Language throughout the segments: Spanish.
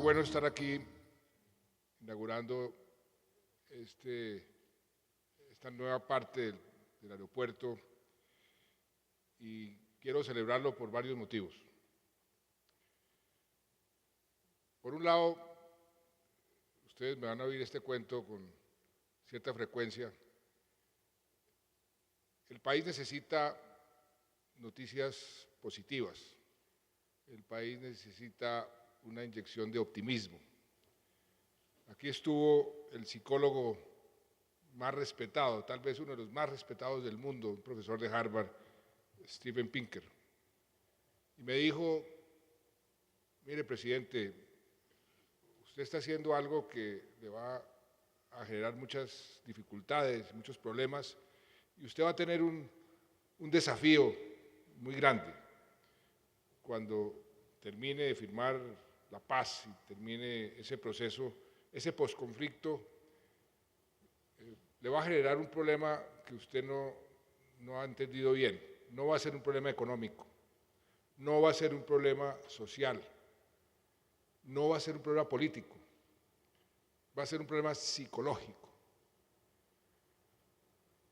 bueno estar aquí inaugurando esta nueva parte del aeropuerto y quiero celebrarlo por varios motivos. Por un lado, ustedes me van a oír este cuento con cierta frecuencia. El país necesita noticias positivas. El país necesita una inyección de optimismo. Aquí estuvo el psicólogo más respetado, tal vez uno de los más respetados del mundo, un profesor de Harvard, Steven Pinker. Y me dijo, mire, presidente, usted está haciendo algo que le va a generar muchas dificultades, muchos problemas, y usted va a tener un desafío muy grande cuando termine de firmar la paz y termine ese proceso, ese posconflicto, le va a generar un problema que usted no ha entendido bien. No va a ser un problema económico, no va a ser un problema social, no va a ser un problema político, va a ser un problema psicológico,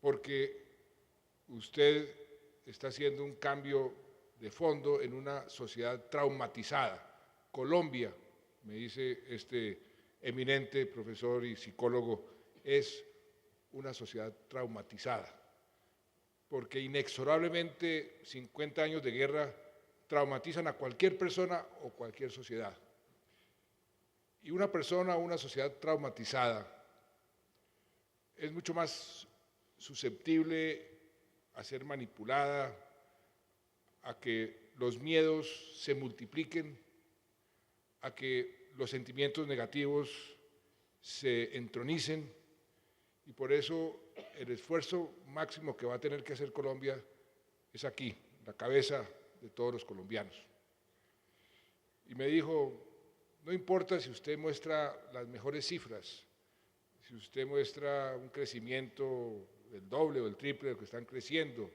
porque usted está haciendo un cambio de fondo en una sociedad traumatizada. Colombia, me dice este eminente profesor y psicólogo, es una sociedad traumatizada, porque inexorablemente 50 años de guerra traumatizan a cualquier persona o cualquier sociedad. Y una persona o una sociedad traumatizada es mucho más susceptible a ser manipulada, a que los miedos se multipliquen, a que los sentimientos negativos se entronicen, y por eso el esfuerzo máximo que va a tener que hacer Colombia es aquí, la cabeza de todos los colombianos. Y me dijo, no importa si usted muestra las mejores cifras, si usted muestra un crecimiento del doble o el triple de lo que están creciendo,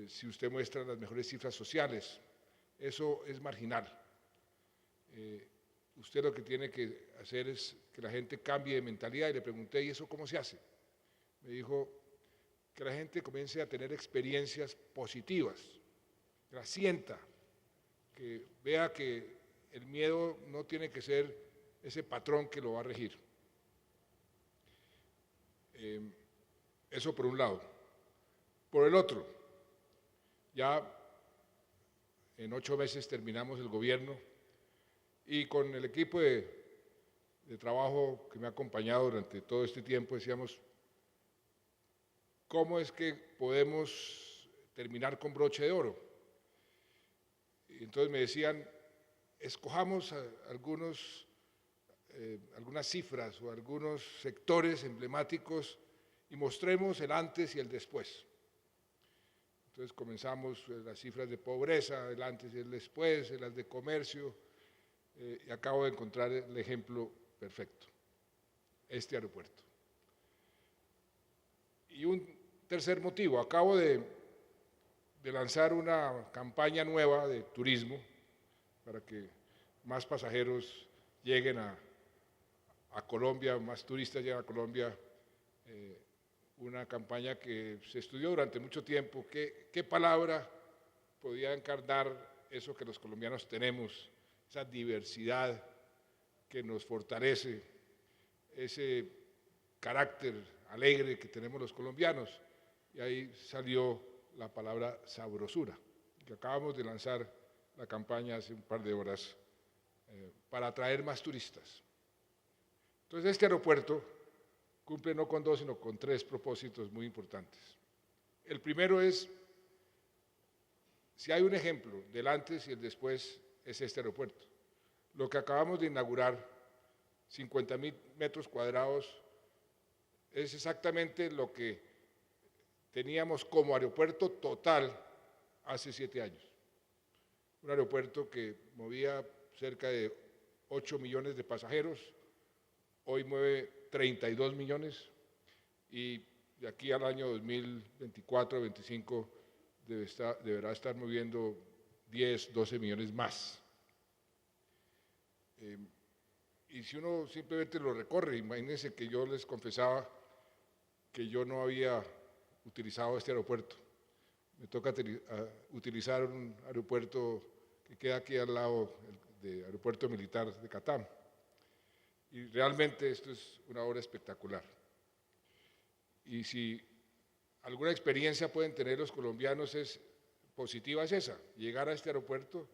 si usted muestra las mejores cifras sociales, eso es marginal. Usted lo que tiene que hacer es que la gente cambie de mentalidad. Y le pregunté, ¿y eso cómo se hace? Me dijo, que la gente comience a tener experiencias positivas, que la sienta, que vea que el miedo no tiene que ser ese patrón que lo va a regir. Eso por un lado. Por el otro, ya en 8 meses terminamos el gobierno y con el equipo de trabajo que me ha acompañado durante todo este tiempo decíamos, ¿cómo es que podemos terminar con broche de oro? Y entonces me decían, escojamos algunas cifras o algunos sectores emblemáticos y mostremos el antes y el después. Entonces comenzamos las cifras de pobreza, el antes y el después, las de comercio, y acabo de encontrar el ejemplo perfecto, este aeropuerto. Y un tercer motivo, acabo de lanzar una campaña nueva de turismo para que más pasajeros lleguen a Colombia, más turistas lleguen a Colombia, una campaña que se estudió durante mucho tiempo, qué palabra podía encarnar eso que los colombianos tenemos, esa diversidad que nos fortalece, ese carácter alegre que tenemos los colombianos, y ahí salió la palabra sabrosura, que acabamos de lanzar la campaña hace un par de horas para atraer más turistas. Entonces este aeropuerto cumple no con 2, sino con 3 propósitos muy importantes. El primero es, si hay un ejemplo del antes y el después, es este aeropuerto. Lo que acabamos de inaugurar, 50.000 metros cuadrados, es exactamente lo que teníamos como aeropuerto total hace 7 años. Un aeropuerto que movía cerca de 8 millones de pasajeros, hoy mueve 32 millones y de aquí al año 2024-25 deberá estar moviendo 10, 12 millones más. y si uno simplemente lo recorre, imagínense que yo les confesaba que yo no había utilizado este aeropuerto. Me toca utilizar un aeropuerto que queda aquí al lado del aeropuerto militar de Catam. Y realmente esto es una obra espectacular. Y si alguna experiencia pueden tener los colombianos positiva es esa, llegar a este aeropuerto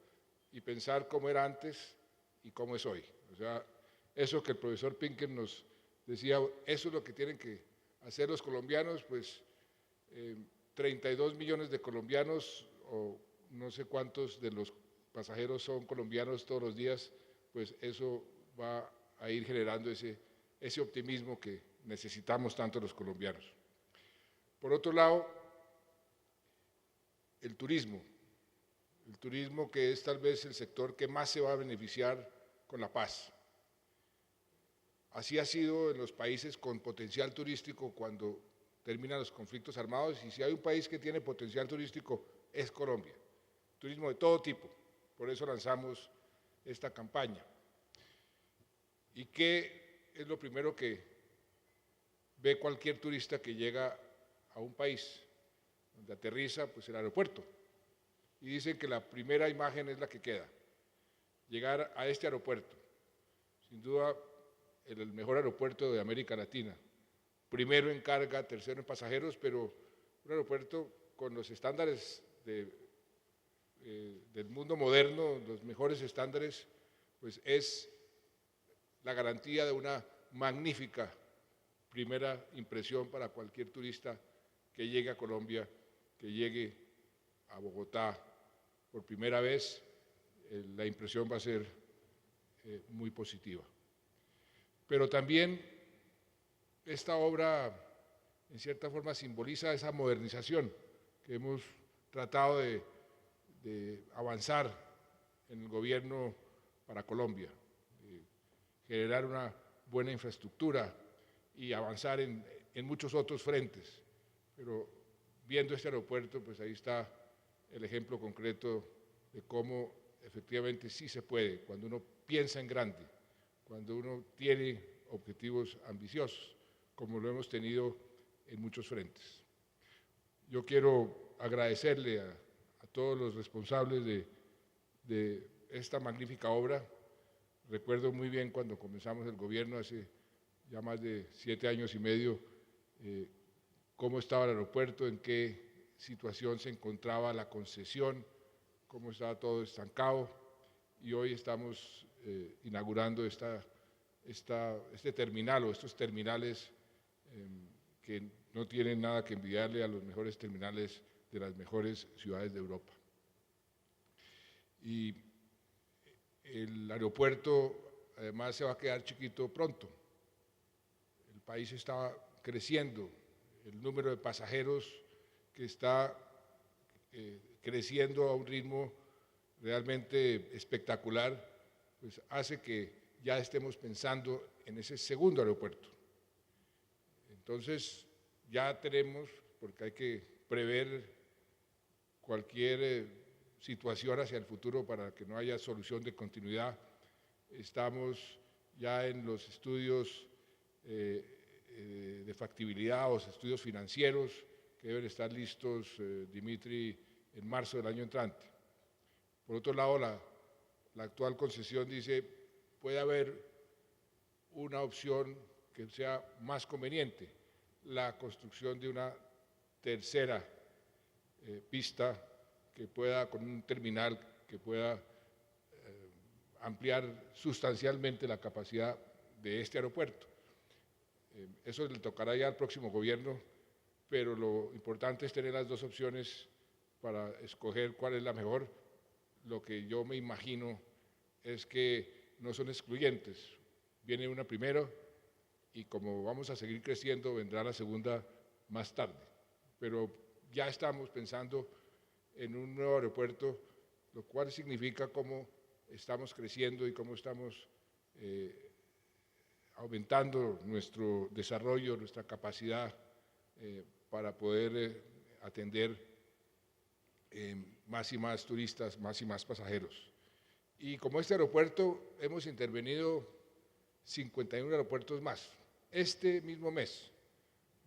y pensar cómo era antes y cómo es hoy. O sea, eso que el profesor Pinker nos decía, eso es lo que tienen que hacer los colombianos, pues 32 millones de colombianos, o no sé cuántos de los pasajeros son colombianos todos los días, pues eso va a ir generando ese optimismo que necesitamos tanto los colombianos. Por otro lado, el turismo que es tal vez el sector que más se va a beneficiar con la paz. Así ha sido en los países con potencial turístico cuando terminan los conflictos armados, y si hay un país que tiene potencial turístico es Colombia, turismo de todo tipo, por eso lanzamos esta campaña. ¿Y qué es lo primero que ve cualquier turista que llega a un país? Donde aterriza, pues el aeropuerto. Y dicen que la primera imagen es la que queda. Llegar a este aeropuerto, sin duda el mejor aeropuerto de América Latina, primero en carga, tercero en pasajeros, pero un aeropuerto con los estándares del mundo moderno, los mejores estándares, pues es la garantía de una magnífica primera impresión para cualquier turista que llegue a Colombia, que llegue a Bogotá por primera vez, la impresión va a ser muy positiva. Pero también esta obra, en cierta forma, simboliza esa modernización que hemos tratado de avanzar en el gobierno para Colombia, de generar una buena infraestructura y avanzar en muchos otros frentes. Pero viendo este aeropuerto, pues ahí está el ejemplo concreto de cómo efectivamente sí se puede, cuando uno piensa en grande, cuando uno tiene objetivos ambiciosos, como lo hemos tenido en muchos frentes. Yo quiero agradecerle a todos los responsables de esta magnífica obra. Recuerdo muy bien cuando comenzamos el gobierno hace ya más de 7 años y medio, cómo estaba el aeropuerto, en qué situación se encontraba la concesión, cómo estaba todo estancado, y hoy estamos inaugurando este terminal o estos terminales que no tienen nada que envidiarle a los mejores terminales de las mejores ciudades de Europa. Y el aeropuerto además se va a quedar chiquito pronto. El país está creciendo, el número de pasajeros que está creciendo a un ritmo realmente espectacular, pues hace que ya estemos pensando en ese segundo aeropuerto. Entonces ya tenemos, porque hay que prever cualquier situación hacia el futuro para que no haya solución de continuidad, estamos ya en los estudios de factibilidad o los estudios financieros que deben estar listos, Dimitri, en marzo del año entrante. Por otro lado, la actual concesión dice puede haber una opción que sea más conveniente, la construcción de una tercera pista que pueda, con un terminal que pueda ampliar sustancialmente la capacidad de este aeropuerto. Eso le tocará ya al próximo gobierno, pero lo importante es tener las dos opciones para escoger cuál es la mejor. Lo que yo me imagino es que no son excluyentes. Viene una primero y como vamos a seguir creciendo, vendrá la segunda más tarde. Pero ya estamos pensando en un nuevo aeropuerto, lo cual significa cómo estamos creciendo y cómo estamos aumentando nuestro desarrollo, nuestra capacidad para poder atender más y más turistas, más y más pasajeros. Y como este aeropuerto hemos intervenido 51 aeropuertos más. Este mismo mes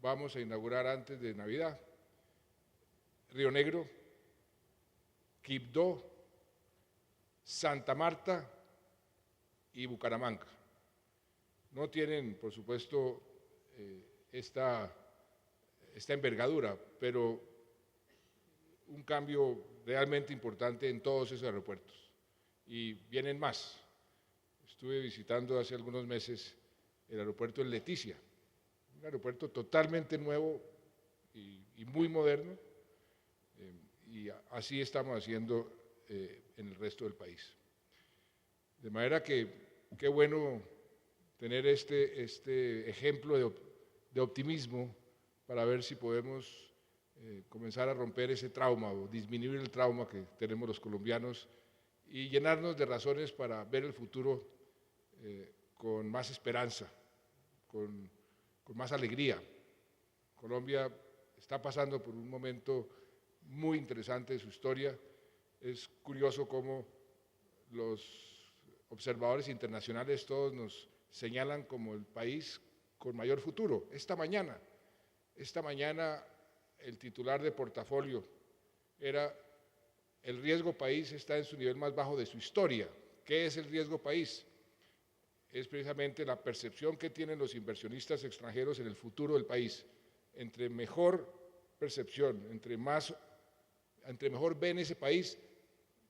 vamos a inaugurar antes de Navidad Río Negro, Quibdó, Santa Marta y Bucaramanga. No tienen, por supuesto, esta envergadura, pero un cambio realmente importante en todos esos aeropuertos. Y vienen más. Estuve visitando hace algunos meses el aeropuerto en Leticia, un aeropuerto totalmente nuevo y muy moderno, y así estamos haciendo en el resto del país. De manera que qué bueno tener este ejemplo de optimismo para ver si podemos comenzar a romper ese trauma o disminuir el trauma que tenemos los colombianos y llenarnos de razones para ver el futuro con más esperanza, con más alegría. Colombia está pasando por un momento muy interesante de su historia. Es curioso cómo los observadores internacionales todos nos señalan como el país con mayor futuro. Esta mañana el titular de portafolio era: el riesgo país está en su nivel más bajo de su historia. ¿Qué es el riesgo país? Es precisamente la percepción que tienen los inversionistas extranjeros en el futuro del país. Entre mejor percepción, entre mejor ven ese país,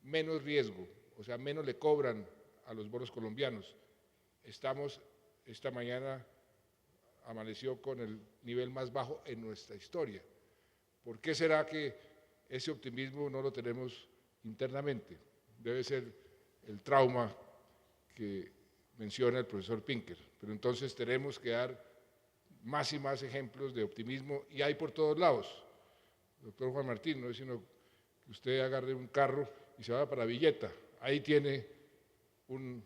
menos riesgo, o sea, menos le cobran a los bonos colombianos. Esta mañana amaneció con el nivel más bajo en nuestra historia. ¿Por qué será que ese optimismo no lo tenemos internamente? Debe ser el trauma que menciona el profesor Pinker, pero entonces tenemos que dar más y más ejemplos de optimismo, y hay por todos lados. Doctor Juan Martín, no es sino que usted agarre un carro y se vaya para Villeta, ahí tiene un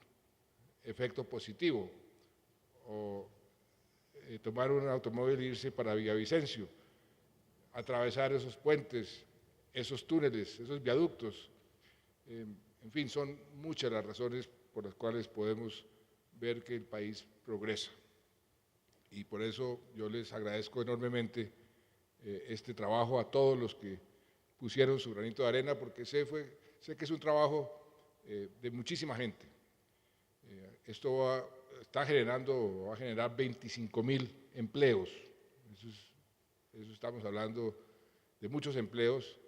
efecto positivo, o tomar un automóvil e irse para Villavicencio, atravesar esos puentes, esos túneles, esos viaductos, en fin, son muchas las razones por las cuales podemos ver que el país progresa. Y por eso yo les agradezco enormemente este trabajo a todos los que pusieron su granito de arena, porque sé que es un trabajo de muchísima gente. Esto va a generar 25.000 empleos. Eso estamos hablando de muchos empleos,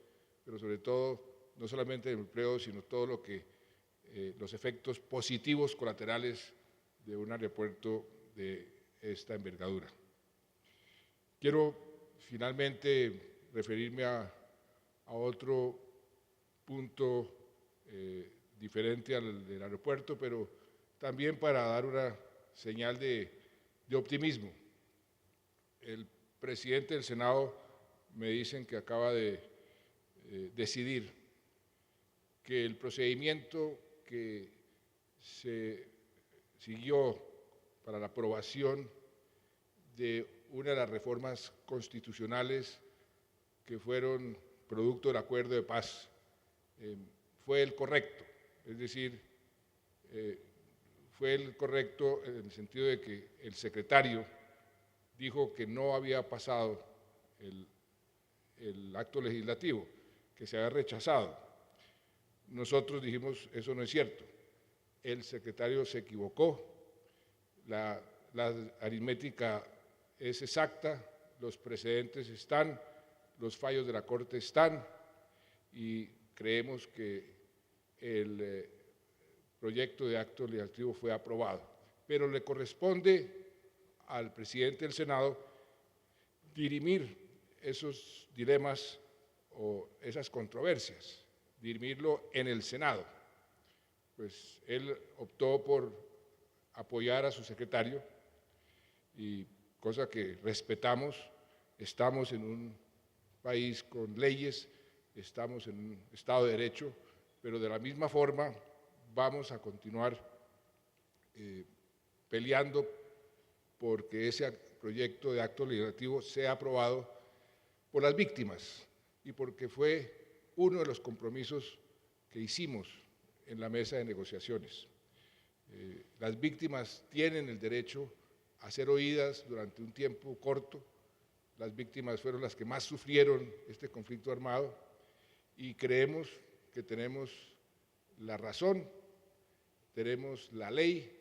pero sobre todo, no solamente de empleos, sino todo lo que los efectos positivos colaterales de un aeropuerto de esta envergadura. Quiero finalmente referirme a otro punto diferente al del aeropuerto, pero también para dar una señal de optimismo. El presidente del Senado me dicen que acaba de decidir que el procedimiento que se siguió para la aprobación de una de las reformas constitucionales que fueron producto del acuerdo de paz fue el correcto, es decir, fue el correcto en el sentido de que el secretario dijo que no había pasado el acto legislativo, que se había rechazado. Nosotros dijimos, eso no es cierto, el secretario se equivocó, la aritmética es exacta, los precedentes están, los fallos de la Corte están, y creemos que el proyecto de acto legislativo fue aprobado. Pero le corresponde al presidente del Senado dirimir esos dilemas o esas controversias, dirimirlo en el Senado. Pues él optó por apoyar a su secretario, y cosa que respetamos. Estamos en un país con leyes, estamos en un Estado de Derecho, pero de la misma forma vamos a continuar peleando porque ese proyecto de acto legislativo sea aprobado por las víctimas y porque fue uno de los compromisos que hicimos en la mesa de negociaciones. Las víctimas tienen el derecho a ser oídas durante un tiempo corto. Las víctimas fueron las que más sufrieron este conflicto armado y creemos que tenemos la razón, tenemos la ley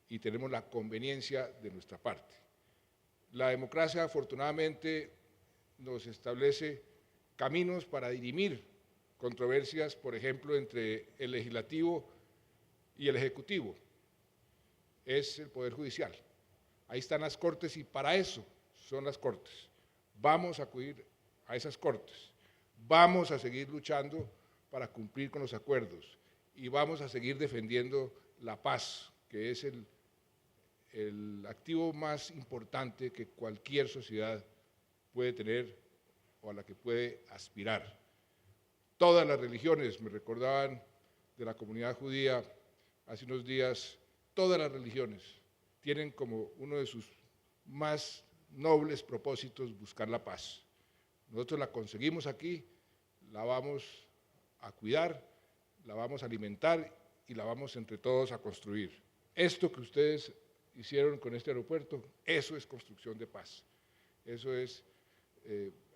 y tenemos la conveniencia de nuestra parte. La democracia, afortunadamente, nos establece caminos para dirimir controversias, por ejemplo, entre el legislativo y el ejecutivo. Es el Poder Judicial. Ahí están las Cortes y para eso son las Cortes. Vamos a acudir a esas Cortes. Vamos a seguir luchando para cumplir con los acuerdos y vamos a seguir defendiendo la paz, que es el activo más importante que cualquier sociedad puede tener o a la que puede aspirar. Todas las religiones, me recordaban de la comunidad judía hace unos días, todas las religiones tienen como uno de sus más nobles propósitos buscar la paz. Nosotros la conseguimos aquí, la vamos a cuidar, la vamos a alimentar y la vamos entre todos a construir. Esto que ustedes hicieron con este aeropuerto, eso es construcción de paz. Eso es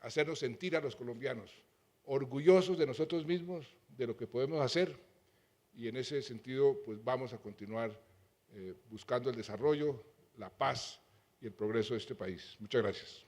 hacernos sentir a los colombianos orgullosos de nosotros mismos, de lo que podemos hacer, y en ese sentido pues vamos a continuar buscando el desarrollo, la paz y el progreso de este país. Muchas gracias.